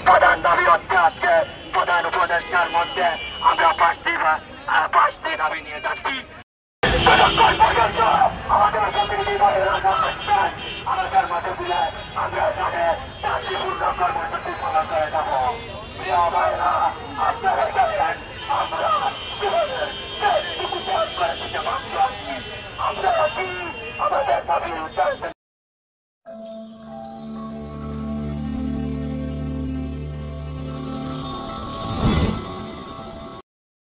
প্রধান দাবি হচ্ছে আজকে প্রধান উপদেষ্টার মধ্যে আমরা পাঁচটি দাবি নিয়ে যাচ্ছি। আমাদের প্রতিনিধি আমাদের মাঝে দিলে আমরা তাদের শান্তিপূর্ণ কর্মসূচি পালন করে যাব। আপনারা জানেন আমরা করে দিতে পারছি। আমরা আমাদের দাবির উদ্দেশ্যে